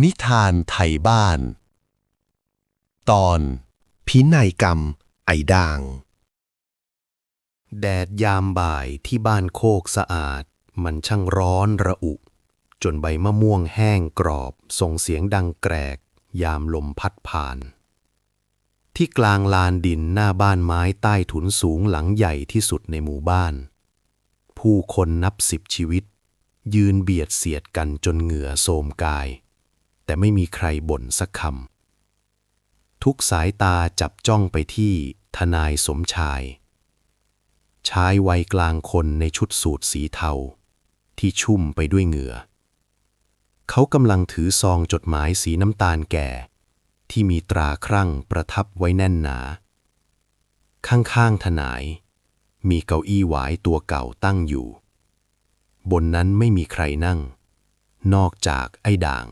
นิทานไทยบ้านตอนพินัยกรรมไอ้ด่างแดดยามบ่ายที่บ้านโคกสะอาดมันช่างร้อนระอุจนใบมะม่วงแห้งกรอบส่งเสียงดังแกรกยามลมพัดผ่านที่กลางลานดินหน้าบ้านไม้ใต้ถุนสูงหลังใหญ่ที่สุดในหมู่บ้านผู้คนนับ10ชีวิตยืนเบียดเสียดกันจนเหงื่อโทรมกายแต่ไม่มีใครบ่นสักคำทุกสายตาจับจ้องไปที่ทนายสมชายชายวัยกลางคนในชุดสูทสีเทาที่ชุ่มไปด้วยเหงื่อเขากำลังถือซองจดหมายสีน้ำตาลแก่ที่มีตราครั่งประทับไว้แน่นหนาข้างๆทนายมีเก้าอี้หวายตัวเก่าตั้งอยู่บนนั้นไม่มีใครนั่งนอกจากไอ้ด่าง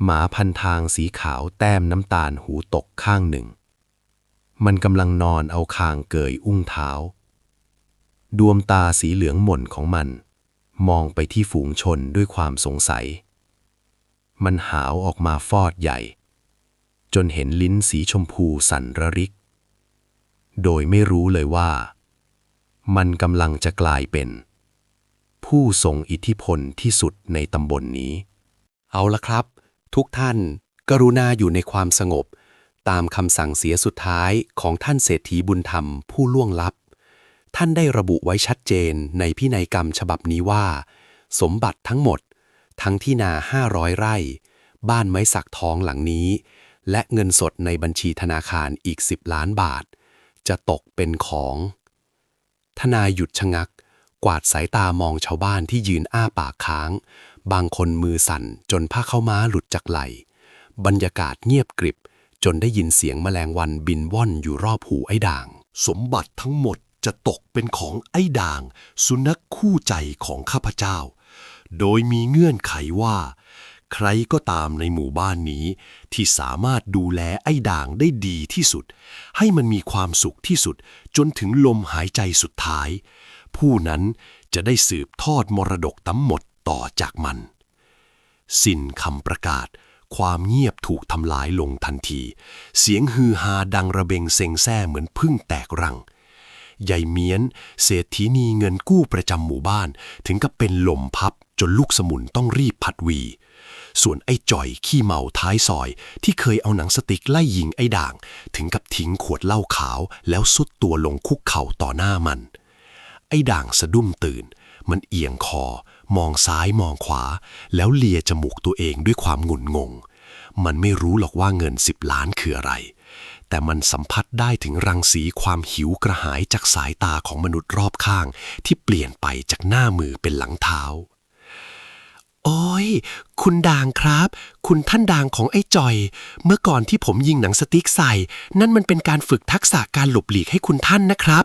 หมาพันทางสีขาวแต้มน้ำตาลหูตกข้างหนึ่งมันกำลังนอนเอาคางเกยอุ้งเท้าดวงตาสีเหลืองหม่นของมันมองไปที่ฝูงชนด้วยความสงสัยมันหาวออกมาฟอดใหญ่จนเห็นลิ้นสีชมพูสั่นระริกโดยไม่รู้เลยว่ามันกำลังจะกลายเป็นผู้ทรงอิทธิพลที่สุดในตำบลนี้เอาละครับทุกท่านกรุณาอยู่ในความสงบตามคำสั่งเสียสุดท้ายของท่านเศรษฐีบุญธรรมผู้ล่วงลับท่านได้ระบุไว้ชัดเจนในพินัยกรรมฉบับนี้ว่าสมบัติทั้งหมดทั้งที่นา500 ไร่บ้านไม้สักทองหลังนี้และเงินสดในบัญชีธนาคารอีก10 ล้านบาทจะตกเป็นของทนายหยุดชะงักกวาดสายตามองชาวบ้านที่ยืนอ้าปากค้างบางคนมือสั่นจนผ้าข้าวม้าหลุดจากไหล่บรรยากาศเงียบกริบจนได้ยินเสียงแมลงวันบินว่อนอยู่รอบหูไอ้ด่างสมบัติทั้งหมดจะตกเป็นของไอ้ด่างสุนัขคู่ใจของข้าพเจ้าโดยมีเงื่อนไขว่าใครก็ตามในหมู่บ้านนี้ที่สามารถดูแลไอ้ด่างได้ดีที่สุดให้มันมีความสุขที่สุดจนถึงลมหายใจสุดท้ายผู้นั้นจะได้สืบทอดมรดกทั้งหมดต่อจากมันสิ้นคำประกาศความเงียบถูกทำลายลงทันทีเสียงฮือฮาดังระเบงเซ็งแซ่เหมือนผึ้งแตกรังยายเมียนเศรษฐีนีเงินกู้ประจำหมู่บ้านถึงกับเป็นลมพับจนลูกสมุนต้องรีบผัดวีส่วนไอ้จ่อยขี้เมาท้ายซอยที่เคยเอาหนังสติ๊กไล่ยิงไอ้ด่างถึงกับทิ้งขวดเหล้าขาวแล้วซุดตัวลงคุกเข่าต่อหน้ามันไอ้ด่างสะดุ้งตื่นมันเอียงคอมองซ้ายมองขวาแล้วเลียจมูกตัวเองด้วยความหงุดหงิดมันไม่รู้หรอกว่าเงิน10 ล้านคืออะไรแต่มันสัมผัสได้ถึงรังสีความหิวกระหายจากสายตาของมนุษย์รอบข้างที่เปลี่ยนไปจากหน้ามือเป็นหลังเท้าโอ้ยคุณด่างครับคุณท่านด่างของไอ้จ่อยเมื่อก่อนที่ผมยิงหนังสติ๊กใส่นั่นมันเป็นการฝึกทักษะการหลบหลีกให้คุณท่านนะครับ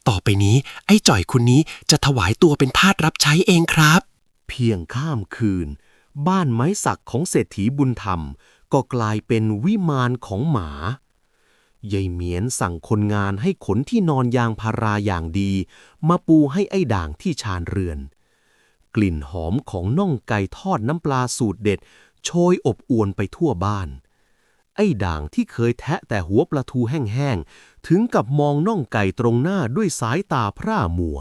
ต่อไปนี้ไอ้จ่อยคุณนี้จะถวายตัวเป็นทาสรับใช้เองครับเพียงข้ามคืนบ้านไม้สักของเศรษฐีบุญธรรมก็กลายเป็นวิมานของหมายายเหมียนสั่งคนงานให้ขนที่นอนยางพาราอย่างดีมาปูให้ไอ้ด่างที่ชานเรือนกลิ่นหอมของน่องไก่ทอดน้ำปลาสูตรเด็ดโชยอบอวนไปทั่วบ้านไอ้ด่างที่เคยแทะแต่หัวปลาทูแห้งๆถึงกับมองน่องไก่ตรงหน้าด้วยสายตาพร่ามัว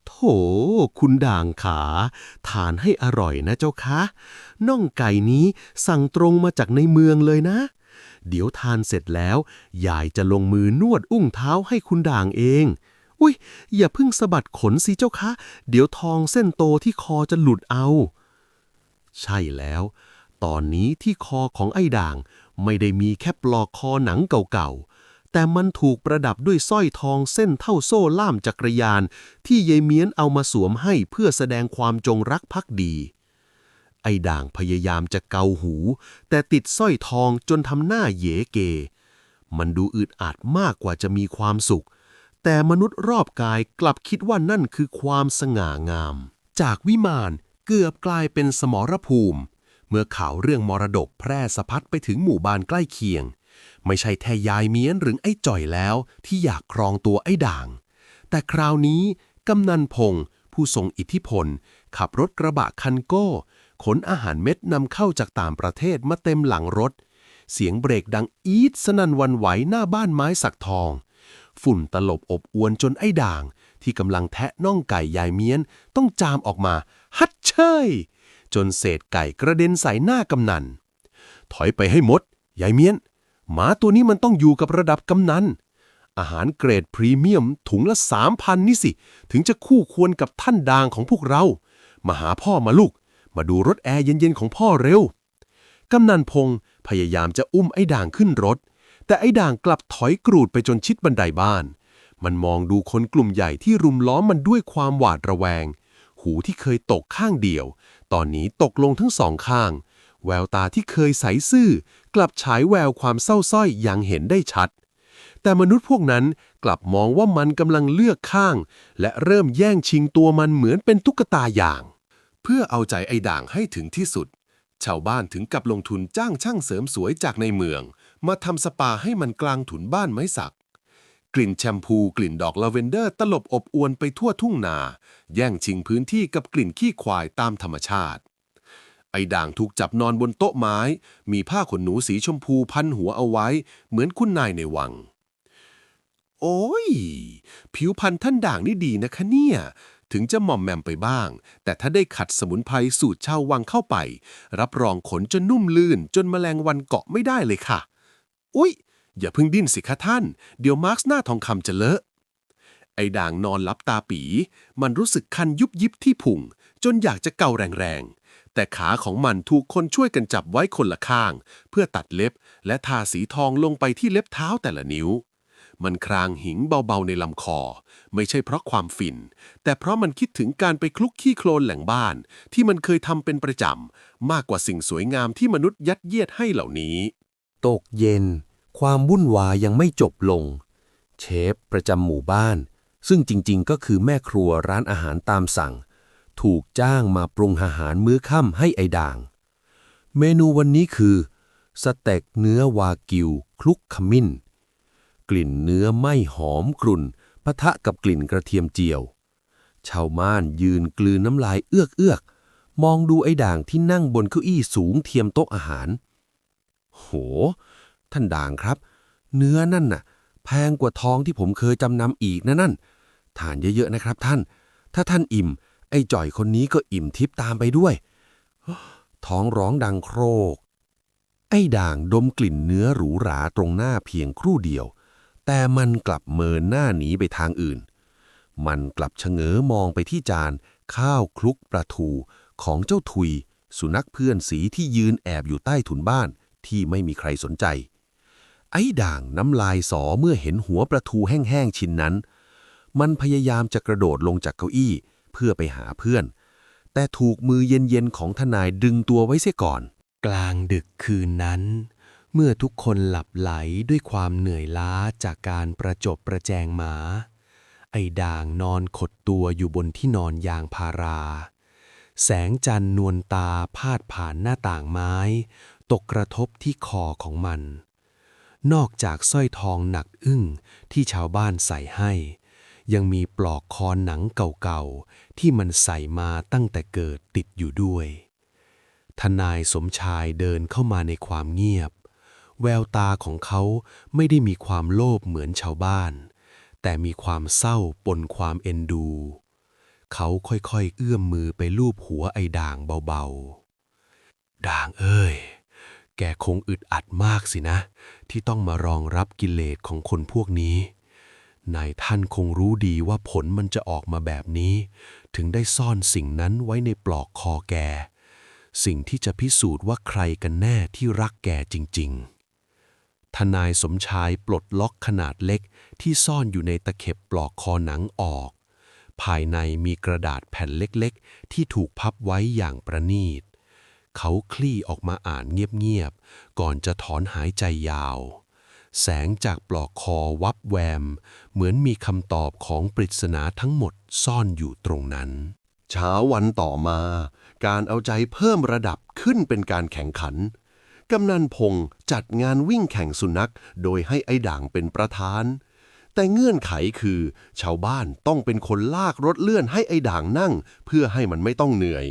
โถคุณด่างขาทานให้อร่อยนะเจ้าคะน่องไก่นี้สั่งตรงมาจากในเมืองเลยนะเดี๋ยวทานเสร็จแล้วยายจะลงมือนวดอุ้งเท้าให้คุณด่างเองอุ๊ยอย่าเพิ่งสะบัดขนสิเจ้าคะเดี๋ยวทองเส้นโตที่คอจะหลุดเอาใช่แล้วตอนนี้ที่คอของไอ้ด่างไม่ได้มีแค่ปลอกคอหนังเก่าๆแต่มันถูกประดับด้วยสร้อยทองเส้นเท่าโซ่ล่ามจักรยานที่ยายเมียนเอามาสวมให้เพื่อแสดงความจงรักภักดีไอ้ด่างพยายามจะเกาหูแต่ติดสร้อยทองจนทำหน้าเหยเกมันดูอึดอัดมากกว่าจะมีความสุขแต่มนุษย์รอบกายกลับคิดว่านั่นคือความสง่างามจากวิมานเกือบกลายเป็นสมรภูมิเมื่อข่าวเรื่องมรดกแพร่สะพัดไปถึงหมู่บ้านใกล้เคียงไม่ใช่แค่ยายเมียนหรือไอ้จ่อยแล้วที่อยากครองตัวไอ้ด่างแต่คราวนี้กำนันพงษ์ผู้ทรงอิทธิพลขับรถกระบะคันโก้ ขนอาหารเม็ดนำเข้าจากต่างประเทศมาเต็มหลังรถเสียงเบรกดังอี๊ดสนั่นหวั่นไหวหน้าบ้านไม้สักทองฝุ่นตลบอบอวนจนไอ้ด่างที่กำลังแทะน่องไก่ยายเมียนต้องจามออกมาฮัดเชยจนเศษไก่กระเด็นใส่หน้ากำนันถอยไปให้หมดยายเมียนหมาตัวนี้มันต้องอยู่กับระดับกำนันอาหารเกรดพรีเมียมถุงละ 3,000 นี่สิถึงจะคู่ควรกับท่านดางของพวกเรามาหาพ่อมาลูกมาดูรถแอร์เย็นๆของพ่อเร็วกำนันพงพยายามจะอุ้มไอ้ด่างขึ้นรถแต่ไอ้ด่างกลับถอยกรูดไปจนชิดบันไดบ้านมันมองดูคนกลุ่มใหญ่ที่รุมล้อมมันด้วยความหวาดระแวงหูที่เคยตกข้างเดียวตอนนี้ตกลงทั้งสองข้างแววตาที่เคยใสซื่อกลับฉายแววความเศร้าส้อยอย่างเห็นได้ชัดแต่มนุษย์พวกนั้นกลับมองว่ามันกำลังเลือกข้างและเริ่มแย่งชิงตัวมันเหมือนเป็นตุ๊กตาอย่างเพื่อเอาใจไอ้ด่างให้ถึงที่สุดชาวบ้านถึงกับลงทุนจ้างช่างเสริมสวยจากในเมืองมาทำสปาให้มันกลางถุนบ้านไม้สักกลิ่นแชมพูกลิ่นดอกลาเวนเดอร์ตลบอบอวนไปทั่วทุ่งนาแย่งชิงพื้นที่กับกลิ่นขี้ควายตามธรรมชาติไอ้ด่างถูกจับนอนบนโต๊ะไม้มีผ้าขนหนูสีชมพูพันหัวเอาไว้เหมือนคุณนายในวังโอ้ยผิวพรรณท่านด่างนี่ดีนะคะเนี่ยถึงจะหม่อมแมมไปบ้างแต่ถ้าได้ขัดสมุนไพรสูตรชาววังเข้าไปรับรองขนจะนุ่มลื่นจนแมลงวันเกาะไม่ได้เลยค่ะอุ๊ยอย่าเพิ่งดิ้นสิคะท่านเดี๋ยวมาร์คหน้าทองคำจะเลอะไอ้ด่างนอนลับตาปีมันรู้สึกคันยุบยิบที่พุงจนอยากจะเกาแรงๆแต่ขาของมันถูกคนช่วยกันจับไว้คนละข้างเพื่อตัดเล็บและทาสีทองลงไปที่เล็บเท้าแต่ละนิ้วมันครางหิงเบาๆในลำคอไม่ใช่เพราะความฝิ่นแต่เพราะมันคิดถึงการไปคลุกขี้โคลนแหล่งบ้านที่มันเคยทำเป็นประจำมากกว่าสิ่งสวยงามที่มนุษย์ยัดเยียดให้เหล่านี้ตกเย็นความวุ่นวายยังไม่จบลงเชฟประจำหมู่บ้านซึ่งจริงๆก็คือแม่ครัวร้านอาหารตามสั่งถูกจ้างมาปรุงอาหารมื้อค่ำให้ไอ้ด่างเมนูวันนี้คือสเต็กเนื้อวากิวคลุกขมิ้นกลิ่นเนื้อไหม้หอมกรุ่นปะทะกับกลิ่นกระเทียมเจียวชาวบ้านยืนกลืนน้ำลายเอื้อกมองดูไอ้ด่างที่นั่งบนเก้าอี้สูงเทียมโต๊ะอาหารโหท่านด่างครับเนื้อนั่นน่ะแพงกว่าทองที่ผมเคยจำนำอีกนะนั่นทานเยอะๆนะครับท่านถ้าท่านอิ่มไอ้จ่อยคนนี้ก็อิ่มทิพย์ตามไปด้วยท้องร้องดังโครกไอ้ด่างดมกลิ่นเนื้อหรูหราตรงหน้าเพียงครู่เดียวแต่มันกลับเมินหน้าหนีไปทางอื่นมันกลับชะเง้อมองไปที่จานข้าวคลุกปลาทูของเจ้าทุยสุนัขเพื่อนสีที่ยืนแอบอยู่ใต้ถุนบ้านที่ไม่มีใครสนใจไอ้ด่างน้ำลายสอเมื่อเห็นหัวปลาทูแห้งๆชิ้นนั้นมันพยายามจะกระโดดลงจากเก้าอี้เพื่อไปหาเพื่อนแต่ถูกมือเย็นๆของทนายดึงตัวไว้เสียก่อนกลางดึกคืนนั้นเมื่อทุกคนหลับไหลด้วยความเหนื่อยล้าจากการประจบประแจงหมาไอ้ด่างนอนขดตัวอยู่บนที่นอนยางพาราแสงจันทร์นวลตาพาดผ่านหน้าต่างไม้ตกกระทบที่คอของมันนอกจากสร้อยทองหนักอึ้งที่ชาวบ้านใส่ให้ยังมีปลอกคอหนังเก่าๆที่มันใส่มาตั้งแต่เกิดติดอยู่ด้วยทนายสมชายเดินเข้ามาในความเงียบแววตาของเขาไม่ได้มีความโลภเหมือนชาวบ้านแต่มีความเศร้าปนความเอ็นดูเขาค่อยๆเอื้อมมือไปลูบหัวไอ้ด่างเบาๆด่างเอ้ยแกคงอึดอัดมากสินะที่ต้องมารองรับกิเลสของคนพวกนี้นายท่านคงรู้ดีว่าผลมันจะออกมาแบบนี้ถึงได้ซ่อนสิ่งนั้นไว้ในปลอกคอแกสิ่งที่จะพิสูจน์ว่าใครกันแน่ที่รักแกจริงๆทนายสมชายปลดล็อกขนาดเล็กที่ซ่อนอยู่ในตะเข็บปลอกคอหนังออกภายในมีกระดาษแผ่นเล็กๆที่ถูกพับไว้อย่างประณีตเขาคลี่ออกมาอ่านเงียบๆก่อนจะถอนหายใจยาวแสงจากปลอกคอวับแวมเหมือนมีคำตอบของปริศนาทั้งหมดซ่อนอยู่ตรงนั้นเช้าวันต่อมาการเอาใจเพิ่มระดับขึ้นเป็นการแข่งขันกำนันพงษ์จัดงานวิ่งแข่งสุนัขโดยให้ไอ้ด่างเป็นประธานแต่เงื่อนไขคือชาวบ้านต้องเป็นคนลากรถเลื่อนให้ไอ้ด่างนั่งเพื่อให้มันไม่ต้องเหนื่อย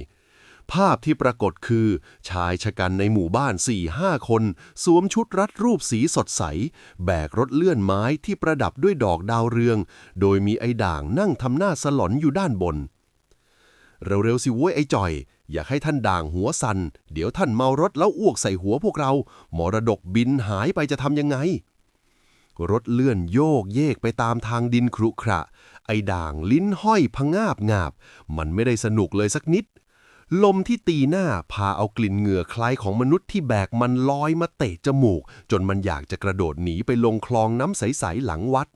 ภาพที่ปรากฏคือ ชายชะกันในหมู่บ้าน 4-5 คน สวมชุดรัดรูปสีสดใส แบกรถเลื่อนไม้ที่ประดับด้วยดอกดาวเรือง โดยมีไอ้ด่างนั่งทำหน้าสลอนอยู่ด้านบน เร็วๆสิเว้ยไอ้จ่อย อยากให้ท่านด่างหัวสั่นเดี๋ยวท่านเมารถแล้วอ้วกใส่หัวพวกเรามรดกบินหายไปจะทำยังไงรถเลื่อนโยกเยกไปตามทางดินครุขระไอ้ด่างลิ้นห้อยพะงาบงาบมันไม่ได้สนุกเลยสักนิดลมที่ตีหน้าพาเอากลิ่นเหงื่อคล้ายของมนุษย์ที่แบกมันลอยมาเตะจมูกจนมันอยากจะกระโดดหนีไปลงคลองน้ำใสๆหลังวัด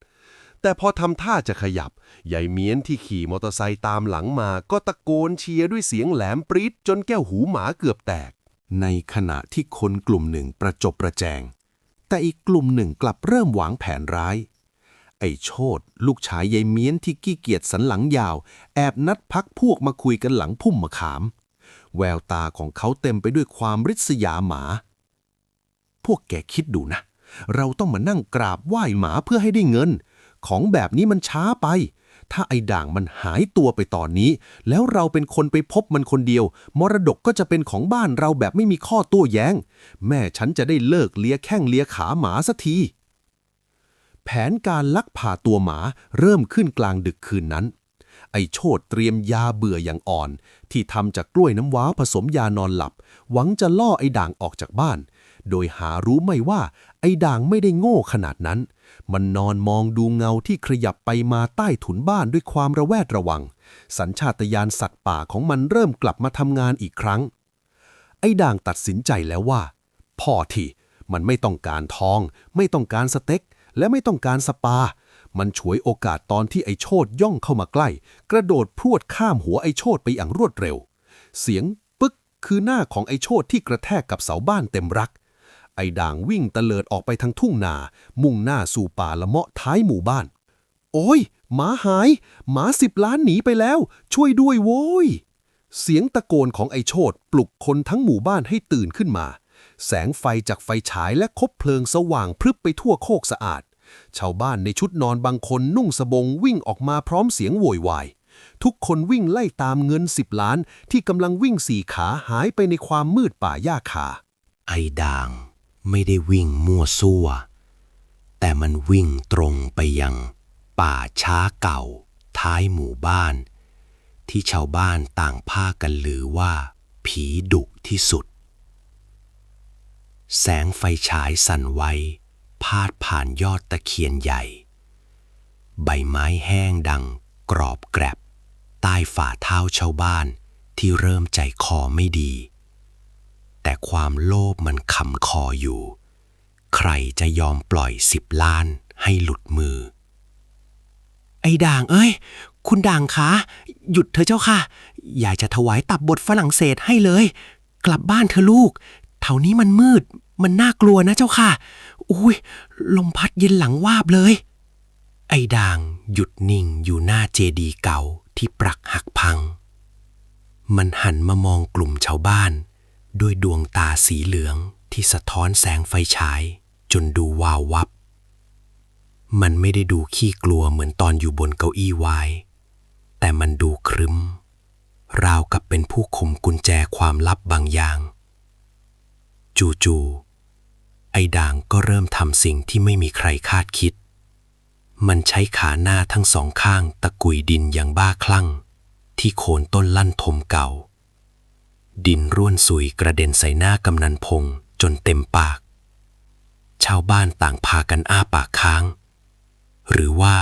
แต่พอทำท่าจะขยับยายเมียนที่ขี่มอเตอร์ไซค์ตามหลังมาก็ตะโกนเชียร์ด้วยเสียงแหลมปรี๊ดจนแก้วหูหมาเกือบแตกในขณะที่คนกลุ่มหนึ่งประจบประแจงแต่อีกกลุ่มหนึ่งกลับเริ่มวางแผนร้ายไอ้โชติลูกชายยายเมียนที่ขี้เกียจสันหลังยาวแอบนัดพักพวกมาคุยกันหลังพุ่มมะขามแววตาของเขาเต็มไปด้วยความริษยาหมาพวกแกคิดดูนะเราต้องมานั่งกราบไหว้หมาเพื่อให้ได้เงินของแบบนี้มันช้าไปถ้าไอ้ด่างมันหายตัวไปตอนนี้แล้วเราเป็นคนไปพบมันคนเดียวมรดกก็จะเป็นของบ้านเราแบบไม่มีข้อโต้แย้งแม่ฉันจะได้เลิกเลียแข้งเลียขาหมาสักทีแผนการลักพาตัวหมาเริ่มขึ้นกลางดึกคืนนั้นไอ้โชติเตรียมยาเบื่ออย่างอ่อนที่ทำจากกล้วยน้ำว้าผสมยานอนหลับหวังจะล่อไอ้ด่างออกจากบ้านโดยหารู้ไม่ว่าไอ้ด่างไม่ได้โง่ขนาดนั้นมันนอนมองดูเงาที่ขยับไปมาใต้ถุนบ้านด้วยความระแวดระวังสัญชาตญาณสัตว์ป่าของมันเริ่มกลับมาทำงานอีกครั้งไอ้ด่างตัดสินใจแล้วว่าพอทีมันไม่ต้องการทองไม่ต้องการสเต็กและไม่ต้องการสปามันฉวยโอกาสตอนที่ไอ้โชติย่องเข้ามาใกล้กระโดดพรวดข้ามหัวไอ้โชติไปอย่างรวดเร็วเสียงปึ๊กคือหน้าของไอ้โชติที่กระแทกกับเสาบ้านเต็มรักไอ้ด่างวิ่งเตลิดออกไปทางทุ่งนามุ่งหน้าสู่ป่าละเมาะท้ายหมู่บ้านโอ้ยหมาหายหมา10 ล้านหนีไปแล้วช่วยด้วยโว้ยเสียงตะโกนของไอ้โชติปลุกคนทั้งหมู่บ้านให้ตื่นขึ้นมาแสงไฟจากไฟฉายและคบเพลิงสว่างพรึบไปทั่วโคกสะอาดชาวบ้านในชุดนอนบางคนนุ่งสบงวิ่งออกมาพร้อมเสียงโวยวายทุกคนวิ่งไล่ตามเงิน10 ล้านที่กำลังวิ่ง4 ขาหายไปในความมืดป่าหญ้าคาไอ้ด่างไม่ได้วิ่งมั่วซั่วแต่มันวิ่งตรงไปยังป่าช้าเก่าท้ายหมู่บ้านที่ชาวบ้านต่างพากันลือว่าผีดุที่สุดแสงไฟฉายสั่นไหวพาดผ่านยอดตะเคียนใหญ่ใบไม้แห้งดังกรอบแกรบใต้ฝ่าเท้าชาวบ้านที่เริ่มใจคอไม่ดีแต่ความโลภมันขำคออยู่ใครจะยอมปล่อย10 ล้านให้หลุดมือไอ้ด่างเอ้ยคุณด่างคะหยุดเถอะเจ้าค่ะอยากจะถวายตับบทฝรั่งเศสให้เลยกลับบ้านเถอะลูกแถวนี้มันมืดมันน่ากลัวนะเจ้าค่ะอุ้ยลมพัดเย็นหลังวาบเลยไอ้ด่างหยุดนิ่งอยู่หน้าเจดีย์เก่าที่ปรักหักพังมันหันมามองกลุ่มชาวบ้านด้วยดวงตาสีเหลืองที่สะท้อนแสงไฟฉายจนดูวาววับมันไม่ได้ดูขี้กลัวเหมือนตอนอยู่บนเก้าอี้วายแต่มันดูครึ้มราวกับเป็นผู้คุมกุญแจความลับบางอย่างจู่ๆไอ้ด่างก็เริ่มทำสิ่งที่ไม่มีใครคาดคิดมันใช้ขาหน้าทั้งสองข้างตะกุยดินอย่างบ้าคลั่งที่โคนต้นลั่นทมเก่าดินร่วนซุยกระเด็นใส่หน้ากำนันพงษ์จนเต็มปากชาวบ้านต่างพากันอ้าปากค้างหรือว่า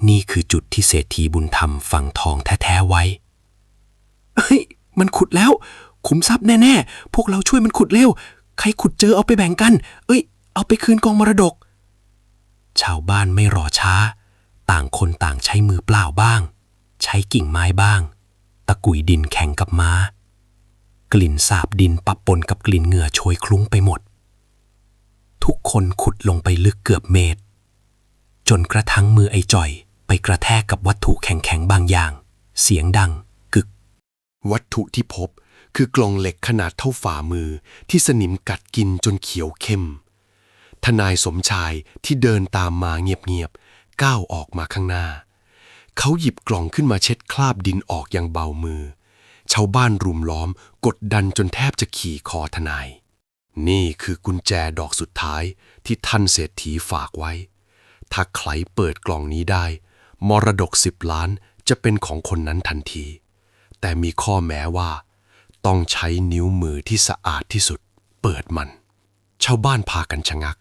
นี่คือจุดที่เศรษฐีบุญธรรมฝังทองแท้ๆไว้เฮ้ยมันขุดแล้วขุมทรัพย์แน่ๆพวกเราช่วยมันขุดเร็วใครขุดเจอเอาไปแบ่งกันเอาไปคืนกองมรดกชาวบ้านไม่รอช้าต่างคนต่างใช้มือเปล่าบ้างใช้กิ่งไม้บ้างตะกุยดินแข่งกับม้ากลิ่นสาบดินปะปนกับกลิ่นเหงื่อโชยคลุ้งไปหมดทุกคนขุดลงไปลึกเกือบเมตรจนกระทั่งมือไอ้จ่อยไปกระแทกกับวัตถุแข็งๆบางอย่างเสียงดังกึกวัตถุที่พบคือกล่องเหล็กขนาดเท่าฝ่ามือที่สนิมกัดกินจนเขียวเข้มทนายสมชายที่เดินตามมาเงียบๆก้าวออกมาข้างหน้าเขาหยิบกล่องขึ้นมาเช็ดคราบดินออกอย่างเบามือ ชาวบ้านรุมล้อมกดดันจนแทบจะขี่คอทนาย นี่คือกุญแจดอกสุดท้ายที่ท่านเศรษฐีฝากไว้ ถ้าใครเปิดกล่องนี้ได้มรดก10 ล้านจะเป็นของคนนั้นทันที แต่มีข้อแม้ว่าต้องใช้นิ้วมือที่สะอาดที่สุดเปิดมัน ชาวบ้านพากันชะงัก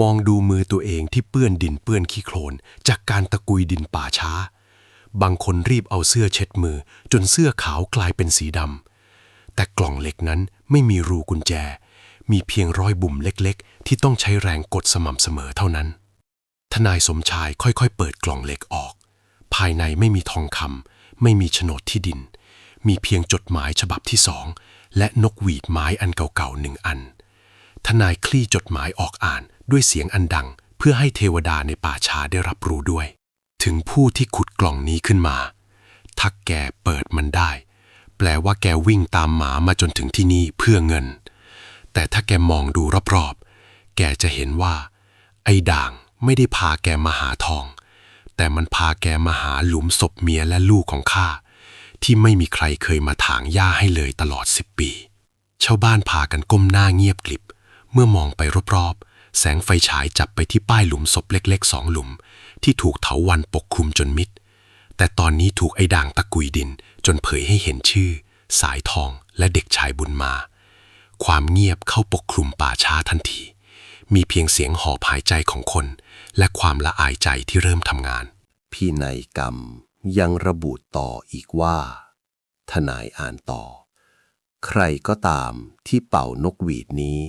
มองดูมือตัวเองที่เปื้อนดินเปื้อนขี้โคลนจากการตะกุยดินป่าช้าบางคนรีบเอาเสื้อเช็ดมือจนเสื้อขาวกลายเป็นสีดำแต่กล่องเหล็กนั้นไม่มีรูกุญแจมีเพียงรอยบุ่มเล็กๆที่ต้องใช้แรงกดสม่ำเสมอเท่านั้นทนายสมชายค่อยๆเปิดกล่องเหล็กออกภายในไม่มีทองคำไม่มีโฉนดที่ดินมีเพียงจดหมายฉบับที่2และนกหวีดไม้อันเก่าๆ1 อันทนายคลี่จดหมายออกอ่านด้วยเสียงอันดังเพื่อให้เทวดาในป่าช้าได้รับรู้ด้วยถึงผู้ที่ขุดกล่องนี้ขึ้นมาถ้าแกเปิดมันได้แปลว่าแกวิ่งตามหมามาจนถึงที่นี่เพื่อเงินแต่ถ้าแกมองดูรอบๆแกจะเห็นว่าไอ้ด่างไม่ได้พาแกมาหาทองแต่มันพาแกมาหาหลุมศพเมียและลูกของข้าที่ไม่มีใครเคยมาถางหญ้าให้เลยตลอด10 ปีชาวบ้านพากันก้มหน้าเงียบกลิบเมื่อมองไปรอบๆแสงไฟฉายจับไปที่ป้ายหลุมศพเล็กๆ2 หลุมที่ถูกเถาวัลย์ปกคลุมจนมิดแต่ตอนนี้ถูกไอ้ด่างตะกุยดินจนเผยให้เห็นชื่อสายทองและเด็กชายบุญมาความเงียบเข้าปกคลุมป่าช้าทันทีมีเพียงเสียงหอบหายใจของคนและความละอายใจที่เริ่มทำงานพินัยกรรมยังระบุต่ออีกว่าทนายอ่านต่อใครก็ตามที่เป่านกหวีดนี้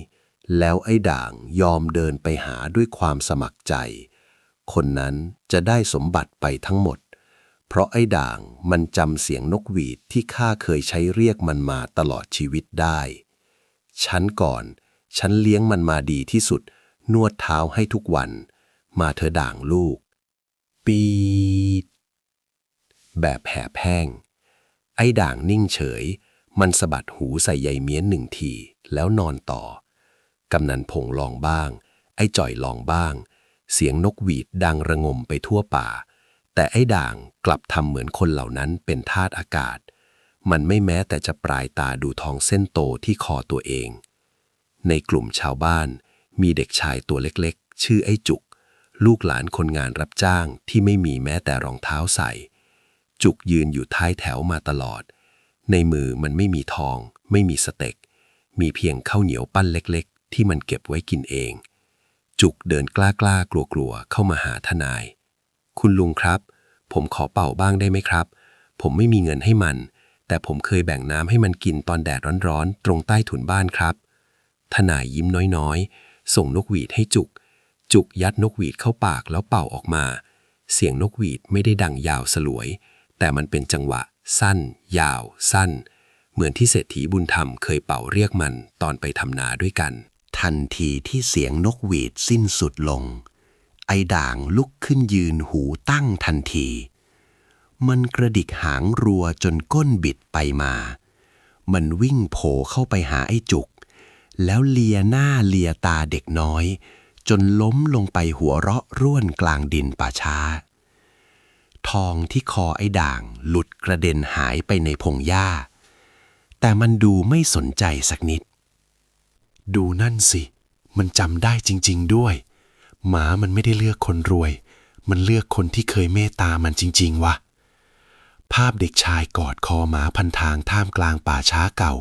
แล้วไอ้ด่างยอมเดินไปหาด้วยความสมัครใจคนนั้นจะได้สมบัติไปทั้งหมดเพราะไอ้ด่างมันจำเสียงนกหวีดที่ข้าเคยใช้เรียกมันมาตลอดชีวิตได้ฉันก่อนฉันเลี้ยงมันมาดีที่สุดนวดเท้าให้ทุกวันมาเธอด่างลูกปีดแบบแหบแห้งไอ้ด่างนิ่งเฉยมันสะบัดหูใส่ใยเมี้ยน1 ทีแล้วนอนต่อกำนันพงลองบ้างไอ้จ่อยลองบ้างเสียงนกหวีดดังระงมไปทั่วป่าแต่ไอ้ด่างกลับทำเหมือนคนเหล่านั้นเป็นทาสอากาศมันไม่แม้แต่จะปลายตาดูทองเส้นโตที่คอตัวเองในกลุ่มชาวบ้านมีเด็กชายตัวเล็กๆชื่อไอ้จุกลูกหลานคนงานรับจ้างที่ไม่มีแม้แต่รองเท้าใส่จุกยืนอยู่ท้ายแถวมาตลอดในมือมันไม่มีทองไม่มีสเต็กมีเพียงข้าวเหนียวปั้นเล็กๆที่มันเก็บไว้กินเองจุกเดินกล้าๆกลัวๆเข้ามาหาทนายคุณลุงครับผมขอเป่าบ้างได้ไหมครับผมไม่มีเงินให้มันแต่ผมเคยแบ่งน้ำให้มันกินตอนแดดร้อนๆตรงใต้ถุนบ้านครับทนายยิ้มน้อยๆส่งนกหวีดให้จุกยัดนกหวีดเข้าปากแล้วเป่าออกมาเสียงนกหวีดไม่ได้ดังยาวสลวยแต่มันเป็นจังหวะสั้นยาวสั้นเหมือนที่เศรษฐีบุญธรรมเคยเป่าเรียกมันตอนไปทำนาด้วยกันทันทีที่เสียงนกหวีดสิ้นสุดลงไอ้ด่างลุกขึ้นยืนหูตั้งทันทีมันกระดิกหางรัวจนก้นบิดไปมามันวิ่งโผล่เข้าไปหาไอ้จุกแล้วเลียหน้าเลียตาเด็กน้อยจนล้มลงไปหัวเราะร่วนกลางดินป่าช้าทองที่คอไอ้ด่างหลุดกระเด็นหายไปในพงหญ้าแต่มันดูไม่สนใจสักนิดดูนั่นสิมันจำได้จริงๆด้วยหมามันไม่ได้เลือกคนรวยมันเลือกคนที่เคยเมตตามันจริงๆวะภาพเด็กชายกอดคอหมาพันทางท่ามกลางป่าช้าเก่า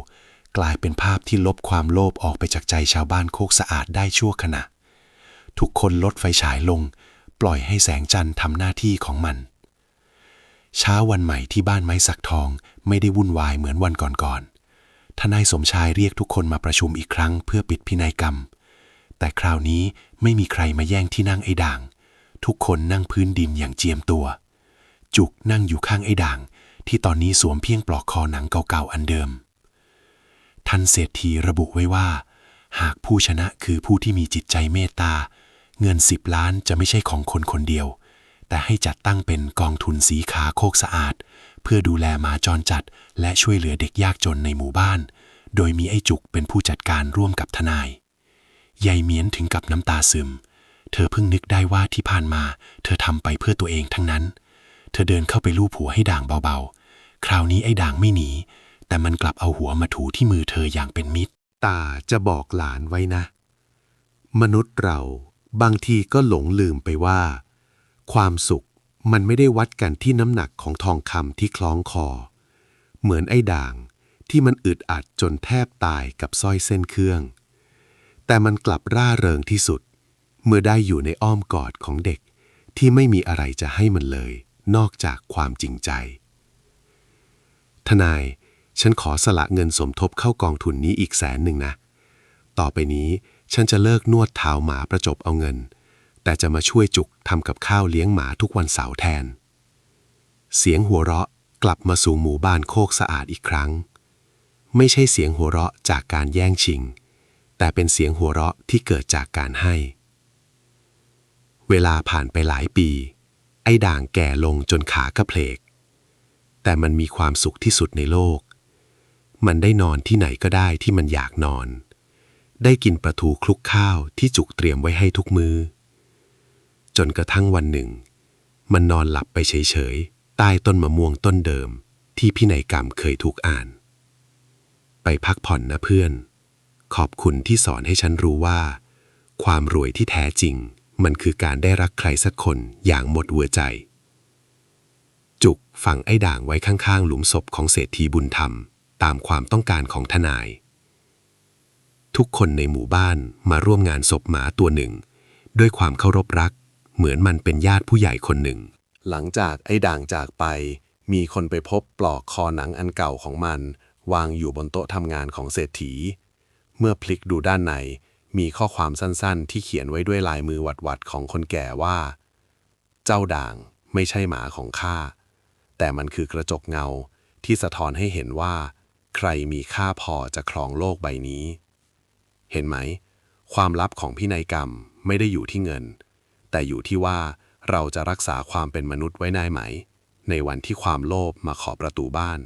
กลายเป็นภาพที่ลบความโลภออกไปจากใจชาวบ้านโคกสะอาดได้ชั่วขณะทุกคนลดไฟฉายลงปล่อยให้แสงจันทร์ทำหน้าที่ของมันเช้าวันใหม่ที่บ้านไม้สักทองไม่ได้วุ่นวายเหมือนวันก่อนๆทนายสมชายเรียกทุกคนมาประชุมอีกครั้งเพื่อปิดพินัยกรรมแต่คราวนี้ไม่มีใครมาแย่งที่นั่งไอ้ด่างทุกคนนั่งพื้นดินอย่างเจียมตัวจุกนั่งอยู่ข้างไอ้ด่างที่ตอนนี้สวมเพียงปลอกคอหนังเก่าๆอันเดิมท่านเศรษฐีระบุไว้ว่าหากผู้ชนะคือผู้ที่มีจิตใจเมตตาเงิน10 ล้านจะไม่ใช่ของคนคนเดียวแต่ให้จัดตั้งเป็นกองทุนสีขาโคกสะอาดเพื่อดูแลหมาจรจัดและช่วยเหลือเด็กยากจนในหมู่บ้านโดยมีไอ้จุกเป็นผู้จัดการร่วมกับทนายยายเมียนถึงกับน้ำตาซึมเธอเพิ่งนึกได้ว่าที่ผ่านมาเธอทำไปเพื่อตัวเองทั้งนั้นเธอเดินเข้าไปลูบหัวให้ด่างเบาๆคราวนี้ไอ้ด่างไม่หนี แต่มันกลับเอาหัวมาถูที่มือเธออย่างเป็นมิตร ตาจะบอกหลานไว้นะ มนุษย์เราบางทีก็หลงลืมไปว่า ความสุขมันไม่ได้วัดกันที่น้ำหนักของทองคำที่คล้องคอ เหมือนไอ้ด่างที่มันอึดอัดจนแทบตายกับสร้อยเส้นเครื่อง แต่มันกลับร่าเริงที่สุด เมื่อได้อยู่ในอ้อมกอดของเด็กที่ไม่มีอะไรจะให้มันเลย นอกจากความจริงใจ ทนาย ฉันขอสละเงินสมทบเข้ากองทุนนี้อีก100,000นะ ต่อไปนี้ฉันจะเลิกนวดเท้าหมาประจบเอาเงิน แต่จะมาช่วยจุกทำกับข้าวเลี้ยงหมาทุกวันเสาร์แทน เสียงหัวเราะกลับมาสู่หมู่บ้านโคกสะอาดอีกครั้ง ไม่ใช่เสียงหัวเราะจากการแย่งชิง แต่เป็นเสียงหัวเราะที่เกิดจากการให้ เวลาผ่านไปหลายปี ไอ้ด่างแก่ลงจนขากระเพลก แต่มันมีความสุขที่สุดในโลก มันได้นอนที่ไหนก็ได้ที่มันอยากนอน ได้กินปลาทูคลุกข้าวที่จุกเตรียมไว้ให้ทุกมือ จนกระทั่งวันหนึ่ง มันนอนหลับไปเฉยๆใต้ต้นมะม่วงต้นเดิมที่พินัยกรรมเคยถูกอ่าน ไปพักผ่อนนะเพื่อน ขอบคุณที่สอนให้ฉันรู้ว่า ความรวยที่แท้จริงมันคือการได้รักใครสักคนอย่างหมดหัวใจ จุกฝังไอ้ด่างไว้ข้างๆหลุมศพของเศรษฐีบุญธรรมตามความต้องการของทนาย ทุกคนในหมู่บ้านมาร่วมงานศพหมาตัวหนึ่งด้วยความเคารพรักเหมือนมันเป็นญาติผู้ใหญ่คนหนึ่ง หลังจากไอ้ด่างจากไป มีคนไปพบปลอกคอหนังอันเก่าของมันวางอยู่บนโต๊ะทำงานของเศรษฐี เมื่อพลิกดูด้านในมีข้อความสั้นๆที่เขียนไว้ด้วยลายมือหวัดๆของคนแก่ว่า เจ้าด่างไม่ใช่หมาของข้า แต่มันคือกระจกเงาที่สะท้อนให้เห็นว่า ใครมีค่าพอจะครองโลกใบนี้ เห็นไหม ความลับของพินัยกรรมไม่ได้อยู่ที่เงิน แต่อยู่ที่ว่าเราจะรักษาความเป็นมนุษย์ไว้ได้ไหม ในวันที่ความโลภมาขอประตูบ้าน